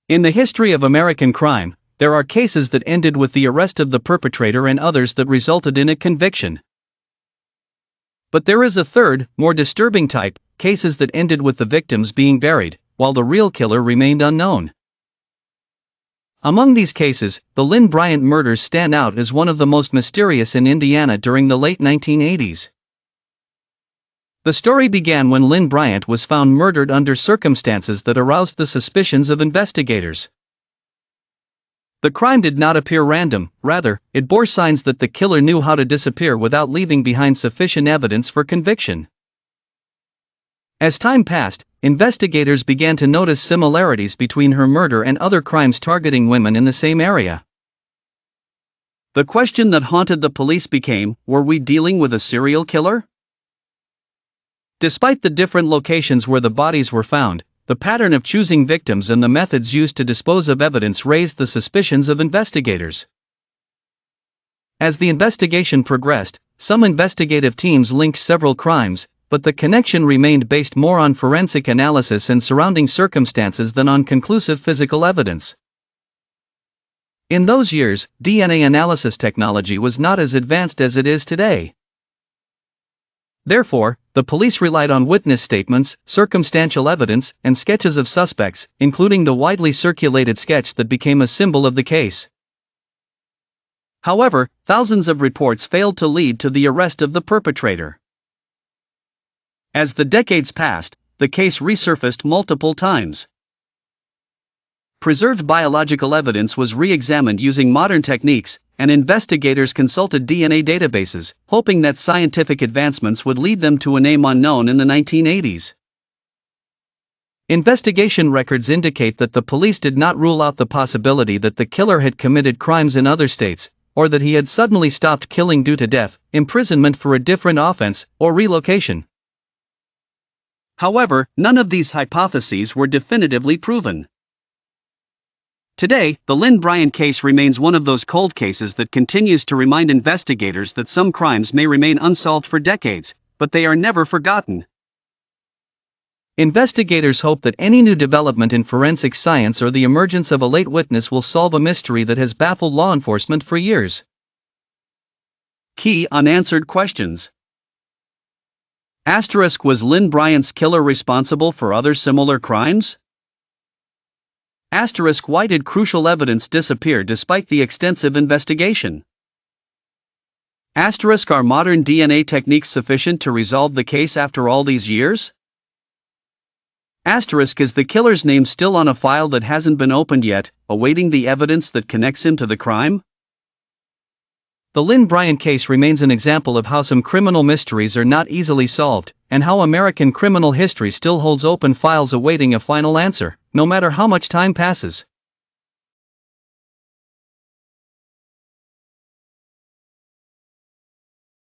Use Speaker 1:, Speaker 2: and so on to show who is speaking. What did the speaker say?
Speaker 1: In the history of American crime, there are cases that ended with the arrest of the perpetrator and others that resulted in a conviction. But there is a third, more disturbing type, cases that ended with the victims being buried, while the real killer remained unknown. Among these cases, the Lynne Bryant murders stand out as one of the most mysterious in Indiana during the late 1980s. The story began when Lynne Bryant was found murdered under circumstances that aroused the suspicions of investigators. The crime did not appear random, rather, it bore signs that the killer knew how to disappear without leaving behind sufficient evidence for conviction. As time passed, investigators began to notice similarities between her murder and other crimes targeting women in the same area. The question that haunted the police became, were we dealing with a serial killer? Despite the different locations where the bodies were found, the pattern of choosing victims and the methods used to dispose of evidence raised the suspicions of investigators. As the investigation progressed, some investigative teams linked several crimes, but the connection remained based more on forensic analysis and surrounding circumstances than on conclusive physical evidence. In those years, DNA analysis technology was not as advanced as it is today. Therefore, the police relied on witness statements, circumstantial evidence, and sketches of suspects, including the widely circulated sketch that became a symbol of the case. However, thousands of reports failed to lead to the arrest of the perpetrator. As the decades passed, the case resurfaced multiple times. Preserved biological evidence was re-examined using modern techniques, and investigators consulted DNA databases, hoping that scientific advancements would lead them to a name unknown in the 1980s. Investigation records indicate that the police did not rule out the possibility that the killer had committed crimes in other states, or that he had suddenly stopped killing due to death, imprisonment for a different offense, or relocation. However, none of these hypotheses were definitively proven. Today, the Lynne Bryant case remains one of those cold cases that continues to remind investigators that some crimes may remain unsolved for decades, but they are never forgotten. Investigators hope that any new development in forensic science or the emergence of a late witness will solve a mystery that has baffled law enforcement for years. Key unanswered questions. Asterisk, was Lynne Bryant's killer responsible for other similar crimes? Asterisk, why did crucial evidence disappear despite the extensive investigation? Asterisk, are modern DNA techniques sufficient to resolve the case after all these years? Asterisk, is the killer's name still on a file that hasn't been opened yet, awaiting the evidence that connects him to the crime? The Lynne Bryant case remains an example of how some criminal mysteries are not easily solved, and how American criminal history still holds open files awaiting a final answer, no matter how much time passes.